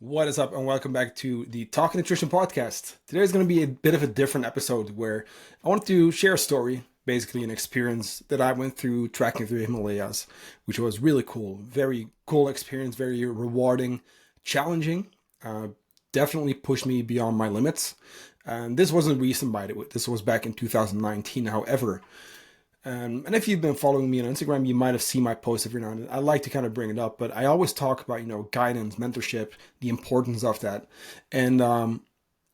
What is up, and welcome back to the Talk Nutrition podcast. Today is going to be a bit of a different episode where I want to share a story, basically an experience that I went through trekking through the Himalayas, which was really cool. Very cool experience, very rewarding, challenging. Uh, Definitely pushed me beyond my limits. And this wasn't recent, by the way. This was back in 2019. However, and if you've been following me on Instagram, you might have seen my posts every now and then. I like to kind of bring it up, but I always talk about, guidance, mentorship, the importance of that. And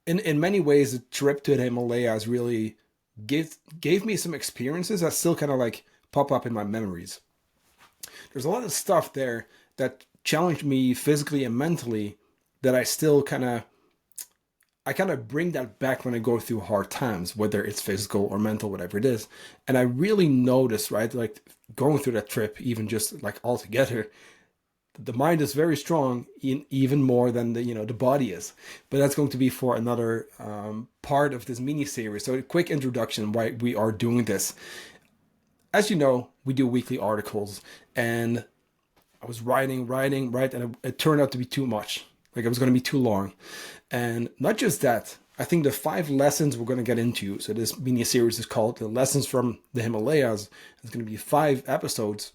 in many ways, the trip to the Himalayas really gave me some experiences that still kind of like pop up in my memories. There's a lot of stuff there that challenged me physically and mentally that I kind of bring that back when I go through hard times, whether it's physical or mental, whatever it is. And I really notice, right, like going through that trip, even just like altogether, the mind is very strong, even more than the body is. But that's going to be for another part of this mini series. So a quick introduction why we are doing this. As you know, we do weekly articles, and I was writing, right, and it turned out to be too much. Like it was going to be too long. And not just that, I think the 5 lessons we're going to get into. So this mini series is called The Lessons from the Himalayas. It's going to be 5 episodes.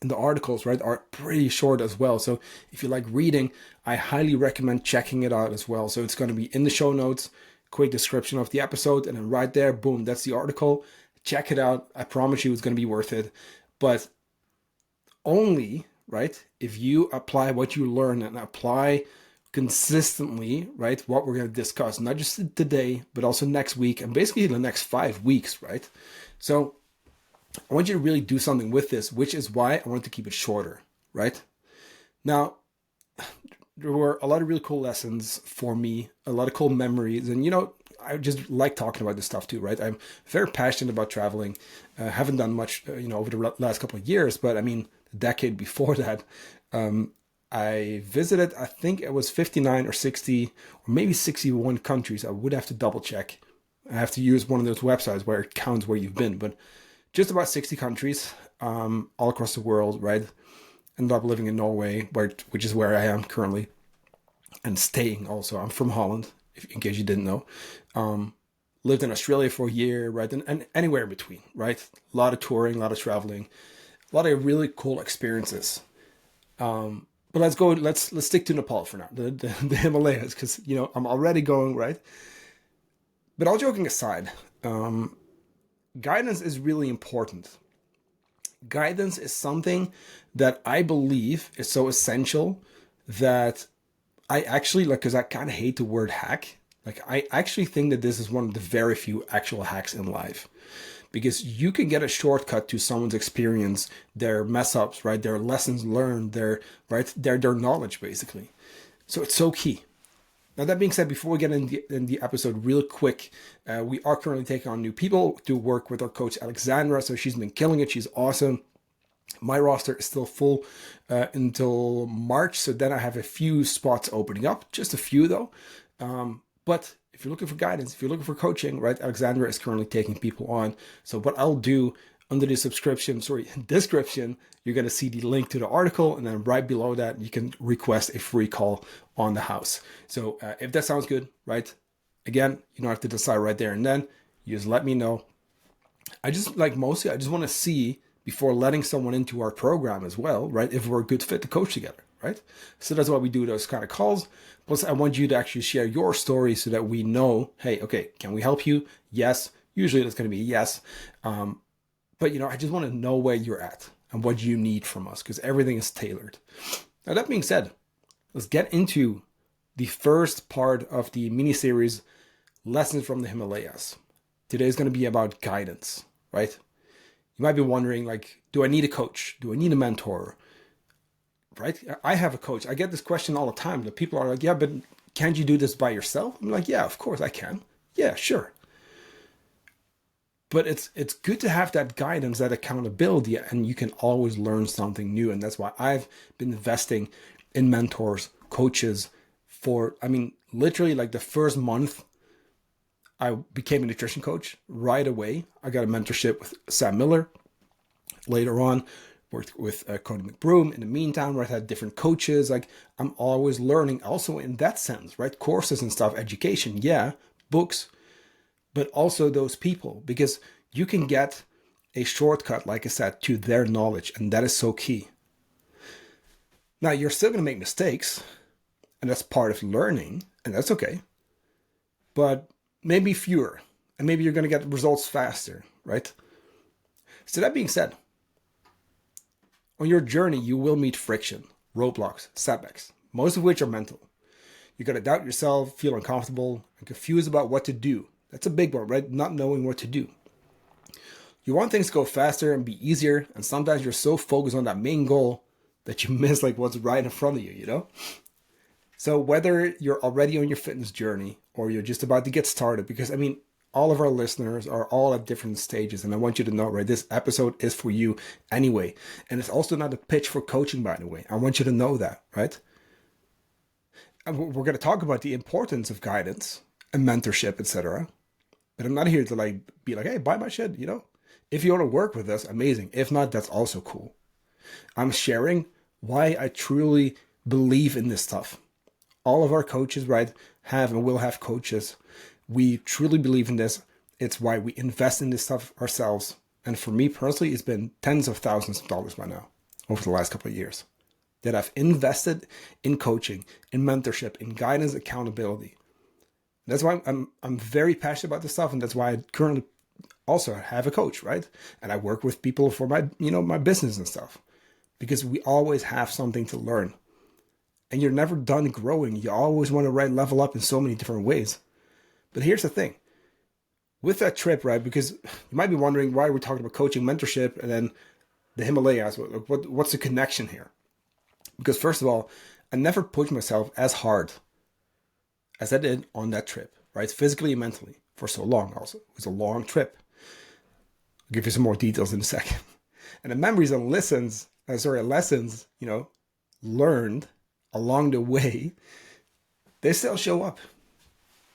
And the articles, right, are pretty short as well. So if you like reading, I highly recommend checking it out as well. So it's going to be in the show notes, quick description of the episode, and then right there, boom, that's the article. Check it out. I promise you it's going to be worth it. But only, right, if you apply what you learn and apply consistently, right, what we're going to discuss, not just today, but also next week and basically the next 5 weeks, right? So I want you to really do something with this, which is why I wanted to keep it shorter, right? Now, there were a lot of really cool lessons for me, a lot of cool memories, and I just like talking about this stuff too, right? I'm very passionate about traveling. Haven't done much, over the last couple of years, but I mean, the decade before that, I visited, I think it was 59 or 60 or maybe 61 countries. I would have to double check. I have to use one of those websites where it counts where you've been, but just about 60 countries all across the world, right? Ended up living in Norway, which is where I am currently, and staying also. I'm from Holland, in case you didn't know. Lived in Australia for a year, right? And anywhere in between, right? A lot of touring, a lot of traveling, a lot of really cool experiences. But let's go. Let's stick to Nepal for now, the Himalayas, because I'm already going right. But all joking aside, guidance is really important. Guidance is something that I believe is so essential that I actually like, because I kind of hate the word hack. Like I actually think that this is one of the very few actual hacks in life, because you can get a shortcut to someone's experience, their mess ups, right? Their lessons learned, their knowledge basically. So it's so key. Now that being said, before we get in the episode, real quick, we are currently taking on new people to work with our coach Alexandra. So she's been killing it. She's awesome. My roster is still full until March, so then I have a few spots opening up, just a few though. But if you're looking for guidance, if you're looking for coaching, right, Alexandra is currently taking people on. So what I'll do under the description, you're going to see the link to the article, and then right below that, you can request a free call on the house. So if that sounds good, right, again, you don't have to decide right there and then. You just let me know. I just want to see before letting someone into our program as well, right, if we're a good fit to coach together, right? So that's why we do those kind of calls. Plus, I want you to actually share your story so that we know, hey, okay, can we help you? Yes. Usually that's going to be a yes. But, I just want to know where you're at and what you need from us, because everything is tailored. Now, that being said, let's get into the first part of the mini-series, Lessons from the Himalayas. Today is going to be about guidance, right? You might be wondering, like, do I need a coach? Do I need a mentor? Right? I have a coach. I get this question all the time. The people are like, yeah, but can't you do this by yourself? I'm like, yeah, of course I can. Yeah, sure. But it's good to have that guidance, that accountability, and you can always learn something new. And that's why I've been investing in mentors, coaches for, I mean, literally like the first month I became a nutrition coach right away. I got a mentorship with Sam Miller. Later on, worked with Cody McBroom in the meantime, where I had different coaches. Like, I'm always learning also in that sense, right? Courses and stuff, education, yeah, books, but also those people, because you can get a shortcut, like I said, to their knowledge, and that is so key. Now, you're still going to make mistakes, and that's part of learning, and that's okay, but maybe fewer, and maybe you're going to get results faster, right? So that being said, on your journey, you will meet friction, roadblocks, setbacks, most of which are mental. You're going to doubt yourself, feel uncomfortable, and confused about what to do. That's a big one, right? Not knowing what to do. You want things to go faster and be easier, and sometimes you're so focused on that main goal that you miss like what's right in front of you, you know? So whether you're already on your fitness journey or you're just about to get started, because I mean, all of our listeners are all at different stages, and I want you to know, right, this episode is for you anyway. And it's also not a pitch for coaching, by the way. I want you to know that, right? And we're going to talk about the importance of guidance and mentorship, etc. But I'm not here to like be like, hey, buy my shit, you know? If you want to work with us, amazing. If not, that's also cool. I'm sharing why I truly believe in this stuff. All of our coaches, right, have and will have coaches. We truly believe in this. It's why we invest in this stuff ourselves. And for me personally, it's been tens of thousands of dollars by now over the last couple of years that I've invested in coaching, in mentorship, in guidance, accountability. That's why I'm very passionate about this stuff, and that's why I currently also have a coach, right? And I work with people for my, my business and stuff, because we always have something to learn. And you're never done growing. You always want to level up in so many different ways. But here's the thing. With that trip, right, because you might be wondering why we're talking about coaching, mentorship, and then the Himalayas. What's the connection here? Because first of all, I never pushed myself as hard as I did on that trip, right? Physically and mentally for so long also. It was a long trip. I'll give you some more details in a second. And the memories and lessons, learned along the way, they still show up.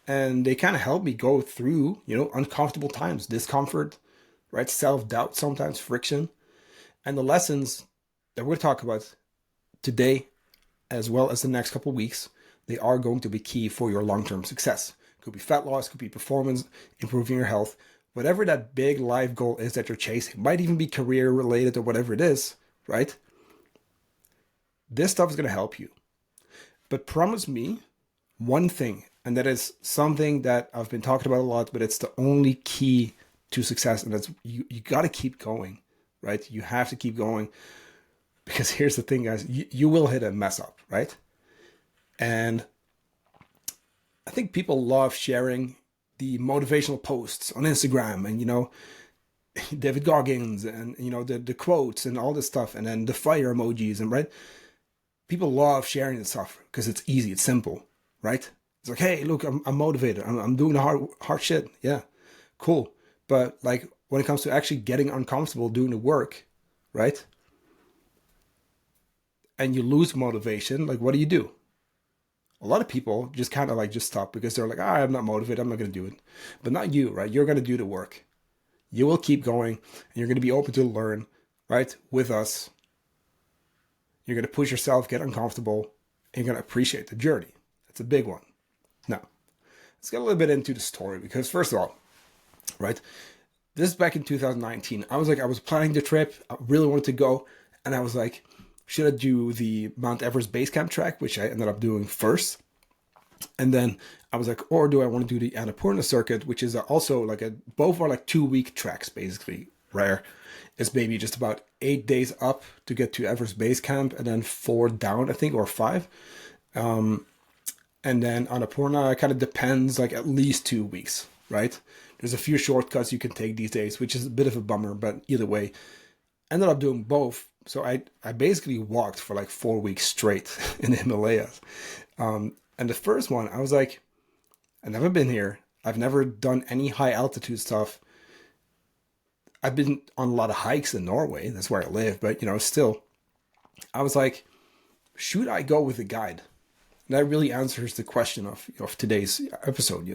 And they kind of help me go through, uncomfortable times, discomfort, right? Self-doubt, sometimes friction. And the lessons that we'll talk about today, as well as the next couple of weeks, they are going to be key for your long-term success. Could be fat loss, could be performance, improving your health, whatever that big life goal is that you're chasing. Might even be career related or whatever it is, right? This stuff is going to help you. But promise me one thing, and that is something that I've been talking about a lot, but it's the only key to success, and that's you got to keep going, right? You have to keep going, because here's the thing, guys, you will hit a mess up, right? And I think people love sharing the motivational posts on Instagram and, David Goggins and, the quotes and all this stuff, and then the fire emojis, and right? People love sharing this stuff because it's easy, it's simple, right? It's like, hey, look, I'm motivated. I'm doing the hard shit. Yeah, cool. But like when it comes to actually getting uncomfortable doing the work, right? And you lose motivation, like what do? A lot of people just kind of like just stop because they're like, I'm not motivated. I'm not going to do it. But not you, right? You're going to do the work. You will keep going, and you're going to be open to learn, right? With us. You're going to push yourself, get uncomfortable, and you're going to appreciate the journey. That's a big one. Now, let's get a little bit into the story, because first of all, right, this is back in 2019. I was planning the trip. I really wanted to go, and I was like, should I do the Mount Everest base camp track, which I ended up doing first? And then I was like, or do I want to do the Annapurna circuit, which is also both are like 2-week tracks, basically, where it's maybe just about 8 days up to get to Everest base camp, and then 4 down, I think, or 5. And then Annapurna kind of depends, like at least 2 weeks, right? There's a few shortcuts you can take these days, which is a bit of a bummer, but either way, ended up doing both. So I basically walked for like 4 weeks straight in the Himalayas. And the first one, I was like, I've never been here. I've never done any high altitude stuff. I've been on a lot of hikes in Norway. That's where I live. But, still, I was like, should I go with a guide? And that really answers the question of today's episode,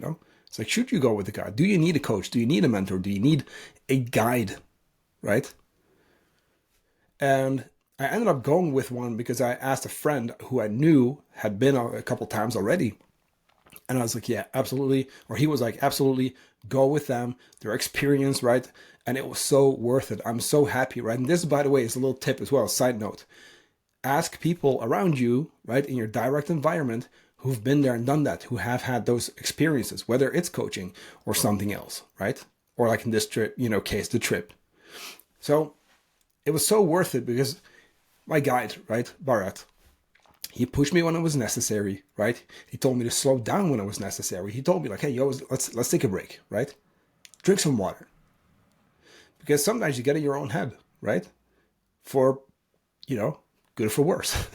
It's like, should you go with a guide? Do you need a coach? Do you need a mentor? Do you need a guide? Right? And I ended up going with one because I asked a friend who I knew had been a couple times already. And I was like, yeah, absolutely. Or he was like, absolutely, go with them. Their experience, right? And it was so worth it. I'm so happy, right? And this, by the way, is a little tip as well, side note. Ask people around you, right, in your direct environment who've been there and done that, who have had those experiences, whether it's coaching or something else, right? Or like in this trip, case, the trip. So it was so worth it because my guide, right, Bharat, he pushed me when it was necessary, right? He told me to slow down when it was necessary. He told me like, hey, yo, let's take a break, right? Drink some water. Because sometimes you get in your own head, right? For, you know, good or for worse.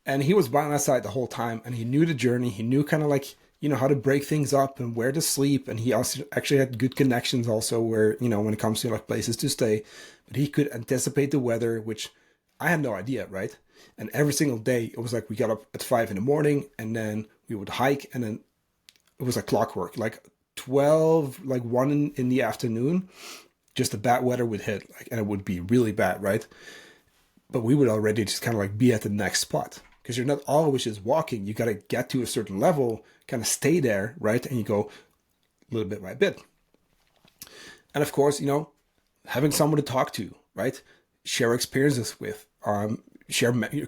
And he was by my side the whole time, and he knew the journey. He knew kind of like, how to break things up and where to sleep. And he also actually had good connections also where, when it comes to like places to stay, but he could anticipate the weather, which I had no idea, right? And every single day it was like we got up at 5 in the morning and then we would hike, and then it was like clockwork, like 12, like 1 in the afternoon, just the bad weather would hit, like, and it would be really bad, right? But we would already just kind of like be at the next spot, because you're not always just walking. You got to get to a certain level, kind of stay there, right? And you go a little bit by bit. And of course, having someone to talk to, right? Share experiences with,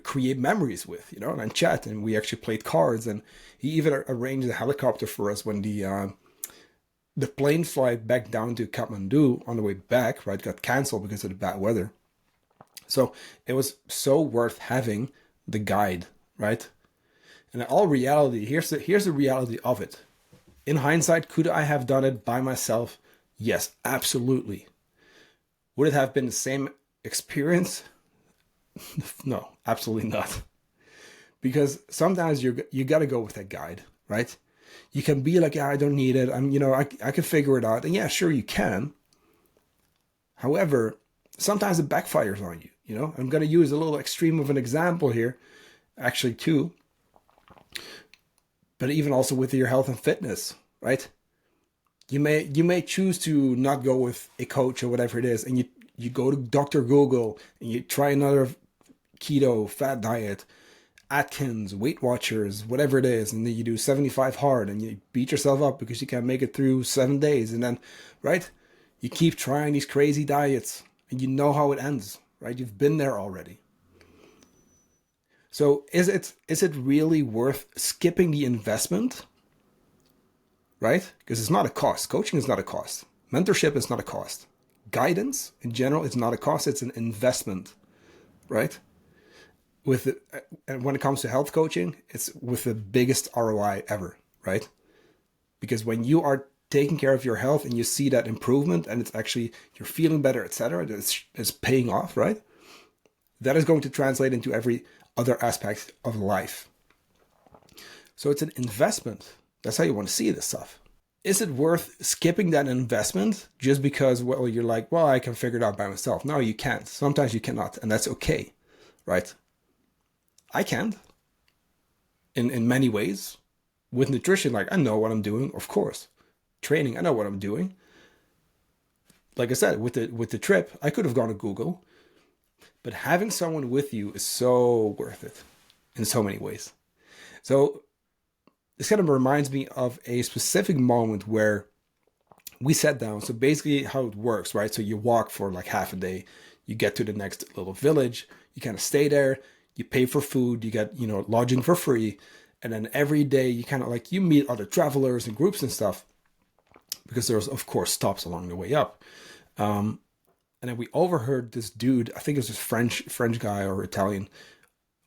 create memories with, and then chat. And we actually played cards, and he even arranged a helicopter for us when the plane flight back down to Kathmandu on the way back, right, got canceled because of the bad weather. So it was so worth having the guide, right? And in all reality, here's the reality of it. In hindsight, could I have done it by myself? Yes, absolutely. Would it have been the same experience? No, absolutely not. Because sometimes you got to go with that guide, right? You can be like, yeah, I don't need it. I can figure it out. And yeah, sure you can. However, sometimes it backfires on you. I'm going to use a little extreme of an example here, actually, too. But even also with your health and fitness, right? You may choose to not go with a coach or whatever it is, and you go to Dr. Google and you try another keto, fat diet, Atkins, Weight Watchers, whatever it is, and then you do 75 hard and you beat yourself up because you can't make it through 7 days, and then, right? You keep trying these crazy diets and you know how it ends, right? You've been there already. So is it really worth skipping the investment, right? Because it's not a cost. Coaching is not a cost. Mentorship is not a cost. Guidance in general is not a cost. It's an investment, right? And when it comes to health coaching, it's with the biggest ROI ever, right? Because when you are taking care of your health and you see that improvement and it's actually you're feeling better, etc., it's paying off, right? That is going to translate into every other aspect of life. So it's an investment. That's how you want to see this stuff. Is it worth skipping that investment just because, well, you're like, well, I can figure it out by myself? No, you can't. Sometimes you cannot, and that's okay, right? I can't in many ways. With nutrition, like, I know what I'm doing, of course. Training, I know what I'm doing. Like I said, with the trip, I could have gone to Google, but having someone with you is so worth it in so many ways. So this kind of reminds me of a specific moment where we sat down. So basically how it works, right? So you walk for like half a day, you get to the next little village, you kind of stay there, you pay for food, you get, lodging for free. And then every day you kind of like, you meet other travelers and groups and stuff, because there's of course stops along the way up. And then we overheard this dude, I think it was this French guy or Italian,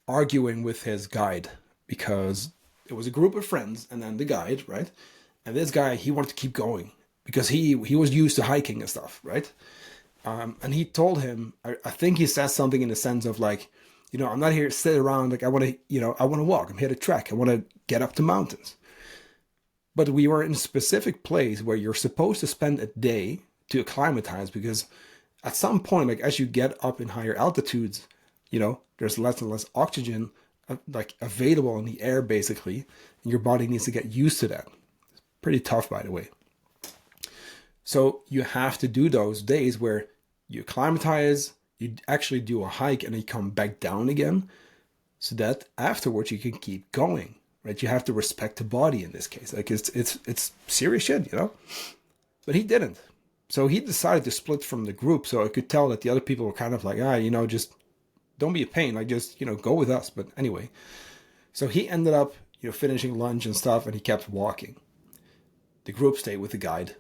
arguing with his guide, because it was a group of friends and then the guide, right? And this guy, he wanted to keep going because he was used to hiking and stuff, right? And he told him, I think he said something in the sense of like, I'm not here to sit around. Like I want to walk. I'm here to trek. I want to get up the mountains. But we were in a specific place where you're supposed to spend a day to acclimatize, because at some point, like as you get up in higher altitudes, there's less and less oxygen like available in the air, basically, and your body needs to get used to that. It's pretty tough, by the way. So you have to do those days where you acclimatize, You actually do a hike and then you come back down again, so that afterwards you can keep going, right? You have to respect the body in this case. Like it's serious shit, you know? But he didn't. So he decided to split from the group. So I could tell that the other people were kind of like, just don't be a pain. Like, just, go with us. But anyway, so he ended up, finishing lunch and stuff, and he kept walking. The group stayed with the guide.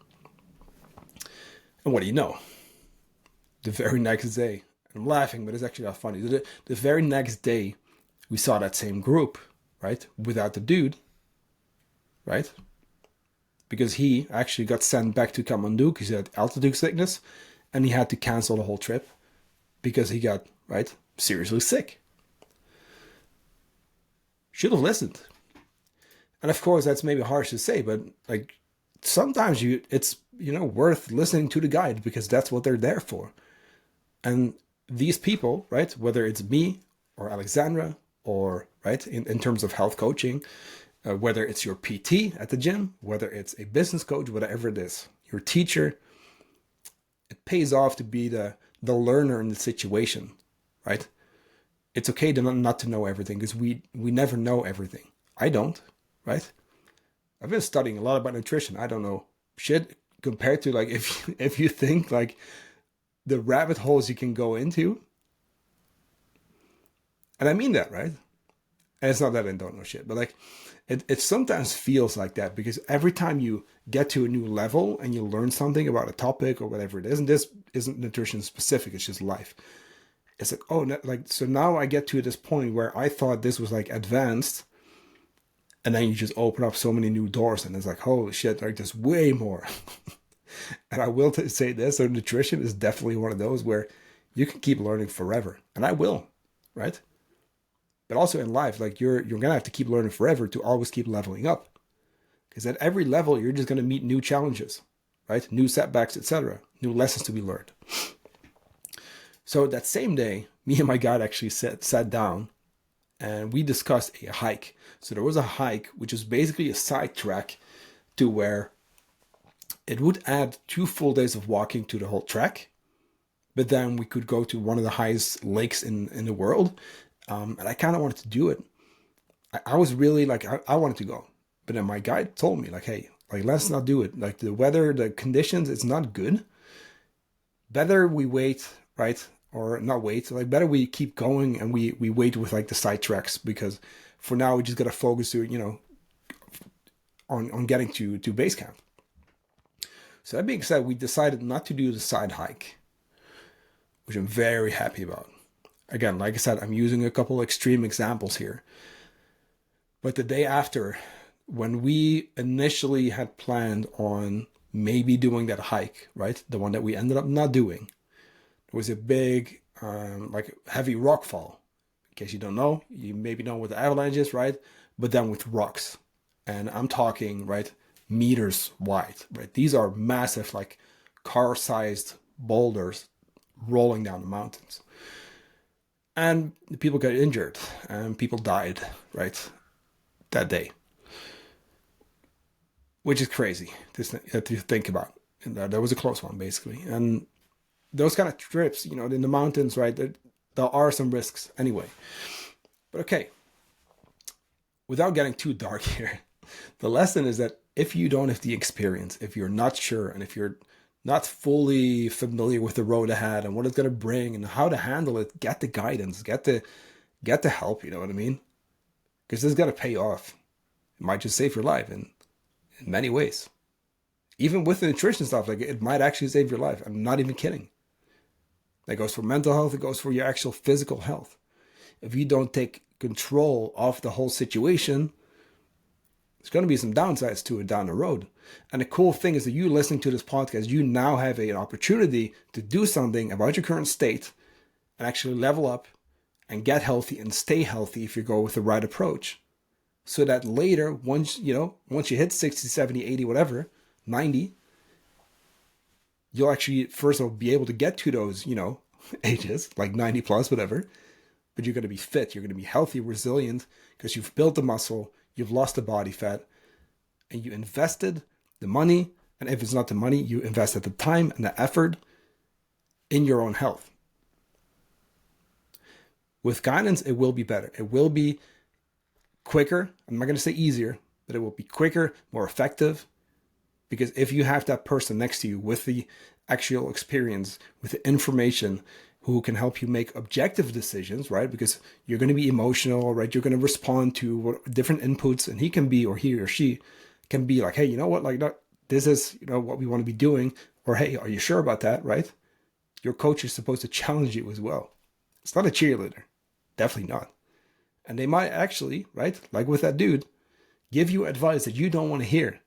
And what do you know? The very next day, I'm laughing, but it's actually not funny. The very next day, we saw that same group, right? Without the dude, right? Because he actually got sent back to Kathmandu because he had altitude sickness, and he had to cancel the whole trip because he got, right, seriously sick. Should have listened. And of course, that's maybe harsh to say, but like sometimes it's worth listening to the guide because that's what they're there for. And these people, right, whether it's me or Alexandra or, right, in terms of health coaching, whether it's your PT at the gym, whether it's a business coach, whatever it is, your teacher, it pays off to be the learner in the situation, right? It's okay to not to know everything because we never know everything. I don't, right? I've been studying a lot about nutrition. I don't know shit compared to like if you think like the rabbit holes you can go into. And I mean that, right? And it's not that I don't know shit, but like it sometimes feels like that because every time you get to a new level and you learn something about a topic or whatever it is, and this isn't nutrition specific, it's just life. It's like, oh, so now I get to this point where I thought this was like advanced, and then you just open up so many new doors, and it's like, holy shit, like there's way more. And I will say this, so nutrition is definitely one of those where you can keep learning forever, and I will, right? But also in life, like you're gonna have to keep learning forever to always keep leveling up, because at every level you're just gonna meet new challenges, right? New setbacks, etc., new lessons to be learned. So that same day, me and my guide actually sat down and we discussed a hike. So there was a hike, which is basically a side track to where it would add 2 full days of walking to the whole track. But then we could go to one of the highest lakes in the world. And I kind of wanted to do it. I was really like, I wanted to go. But then my guide told me like, hey, like, let's not do it. Like the weather, the conditions, it's not good. Better we wait, right? Or not wait, like better we keep going and we wait with like the side tracks, because for now we just got to focus to, on getting to base camp. So that being said, we decided not to do the side hike, which I'm very happy about. Again, like I said, I'm using a couple extreme examples here. But the day after, when we initially had planned on maybe doing that hike, right? The one that we ended up not doing. It was a big, like heavy rock fall. In case you don't know, you maybe know what the avalanche is, right? But then with rocks. And I'm talking, right, meters wide, right? These are massive, like car-sized boulders rolling down the mountains. And people got injured and people died, right, that day. Which is crazy to think about. That was a close one, basically. And those kind of trips, in the mountains, right, there are some risks anyway. But okay, without getting too dark here, the lesson is that if you don't have the experience, if you're not sure, and if you're not fully familiar with the road ahead and what it's going to bring and how to handle it, get the guidance, get the help, you know what I mean? Because this is going to pay off. It might just save your life in many ways. Even with the nutrition stuff, like it might actually save your life. I'm not even kidding. That goes for mental health. It goes for your actual physical health. If you don't take control of the whole situation, there's going to be some downsides to it down the road. And the cool thing is that you listening to this podcast, you now have an opportunity to do something about your current state and actually level up and get healthy and stay healthy if you go with the right approach. So that later, once you hit 60, 70, 80, whatever, 90, you'll actually first of all be able to get to those, ages, like 90 plus, whatever. But you're going to be fit, you're going to be healthy, resilient, because you've built the muscle, you've lost the body fat, and you invested the money. And if it's not the money, you invested the time and the effort in your own health. With guidance, it will be better. It will be quicker. I'm not going to say easier, but it will be quicker, more effective. Because if you have that person next to you with the actual experience, with the information, who can help you make objective decisions, right? Because you're going to be emotional, right? You're going to respond to different inputs, and he or she can be like, hey, you know what? Like, this is, what we want to be doing. Or, hey, are you sure about that, right? Your coach is supposed to challenge you as well. It's not a cheerleader. Definitely not. And they might actually, right, like with that dude, give you advice that you don't want to hear.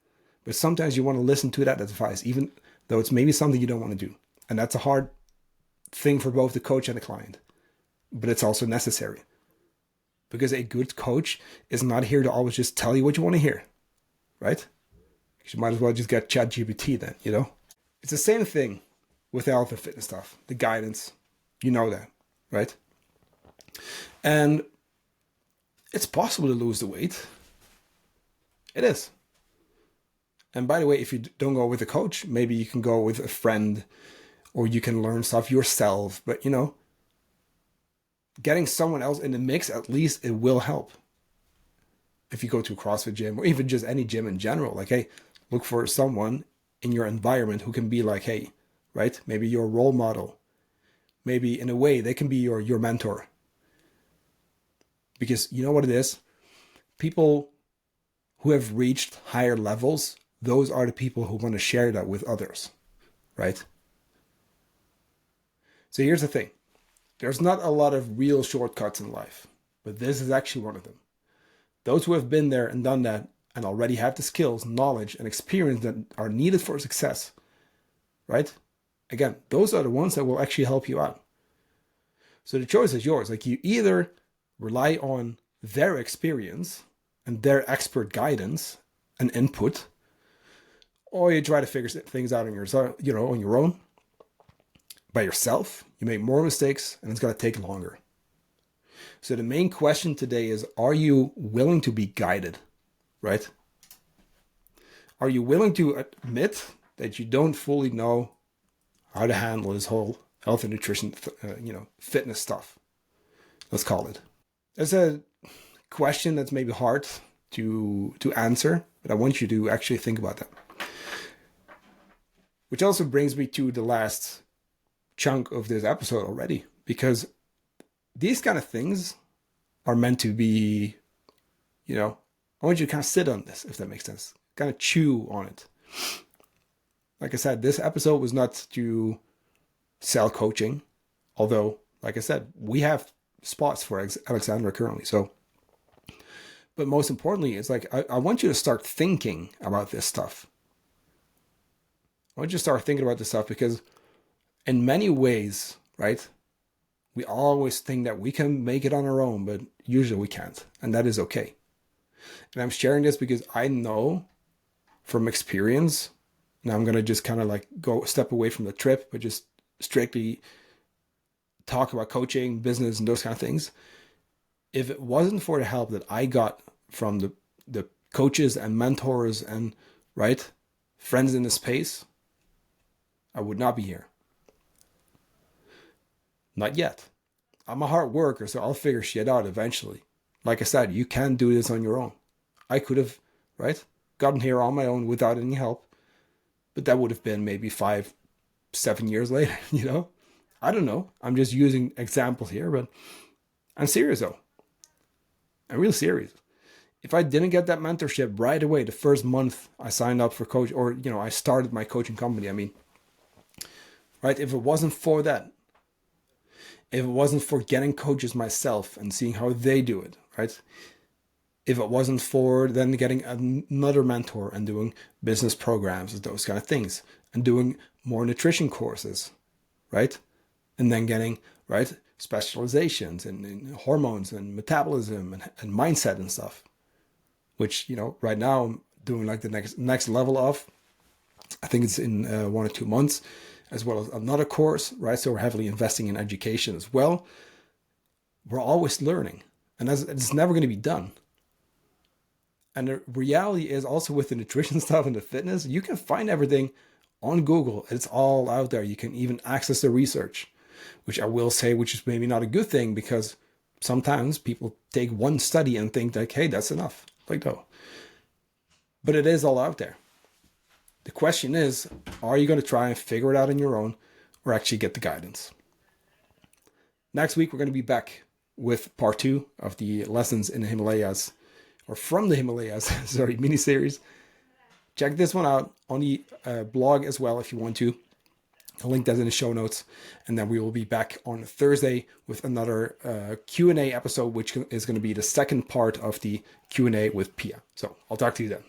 But sometimes you want to listen to that advice, even though it's maybe something you don't want to do. And that's a hard thing for both the coach and the client. But it's also necessary. Because a good coach is not here to always just tell you what you want to hear. Right? You might as well just get ChatGPT then, It's the same thing with the health and fitness stuff. The guidance. You know that. Right? And it's possible to lose the weight. It is. And by the way, if you don't go with a coach, maybe you can go with a friend, or you can learn stuff yourself. But, getting someone else in the mix, at least it will help. If you go to a CrossFit gym, or even just any gym in general, like, hey, look for someone in your environment who can be like, hey, right? Maybe your role model. Maybe in a way they can be your mentor. Because you know what it is? People who have reached higher levels, those are the people who want to share that with others, right? So here's the thing. There's not a lot of real shortcuts in life, but this is actually one of them. Those who have been there and done that and already have the skills, knowledge, and experience that are needed for success, right? Again, those are the ones that will actually help you out. So the choice is yours. Like, you either rely on their experience and their expert guidance and input, or you try to figure things out on your own, by yourself. You make more mistakes, and it's going to take longer. So the main question today is, are you willing to be guided, right? Are you willing to admit that you don't fully know how to handle this whole health and nutrition, fitness stuff? Let's call it. It's a question that's maybe hard to answer, but I want you to actually think about that. Which also brings me to the last chunk of this episode already, because these kind of things are meant to be, I want you to kind of sit on this, if that makes sense. Kind of chew on it. Like I said, this episode was not to sell coaching, although, like I said, we have spots for Alexandra currently. So, but most importantly, it's like, I want you to start thinking about this stuff. I want you to start thinking about this stuff, because in many ways, right, we always think that we can make it on our own, but usually we can't. And that is okay. And I'm sharing this because I know from experience, and I'm going to just kind of like go step away from the trip, but just strictly talk about coaching, business, and those kind of things. If it wasn't for the help that I got from the coaches and mentors and, right, friends in the space, I would not be here. Not yet. I'm a hard worker, so I'll figure shit out eventually. Like I said, you can do this on your own. I could have, right, gotten here on my own without any help, but that would have been maybe 5-7 years later, I don't know. I'm just using examples here, but I'm serious though. I'm real serious. If I didn't get that mentorship right away, the first month I signed up for coach, or, I started my coaching company, right, if it wasn't for that, if it wasn't for getting coaches myself and seeing how they do it, right? If it wasn't for then getting another mentor and doing business programs and those kind of things, and doing more nutrition courses, right? And then getting, right, specializations in hormones and metabolism and mindset and stuff, which, right now I'm doing like the next level of, I think it's in 1 or 2 months, as well as another course, right? So we're heavily investing in education as well. We're always learning, and it's never going to be done. And the reality is also with the nutrition stuff and the fitness, you can find everything on Google. It's all out there. You can even access the research, which I will say, which is maybe not a good thing, because sometimes people take one study and think like, hey, that's enough. Like, no. But it is all out there. The question is, are you going to try and figure it out on your own or actually get the guidance? Next week, we're going to be back with part 2 of the lessons in the Himalayas, or from the Himalayas, sorry, mini-series. Check this one out on the blog as well if you want to. I'll link that in the show notes. And then we will be back on Thursday with another Q&A episode, which is going to be the second part of the Q&A with Pia. So I'll talk to you then.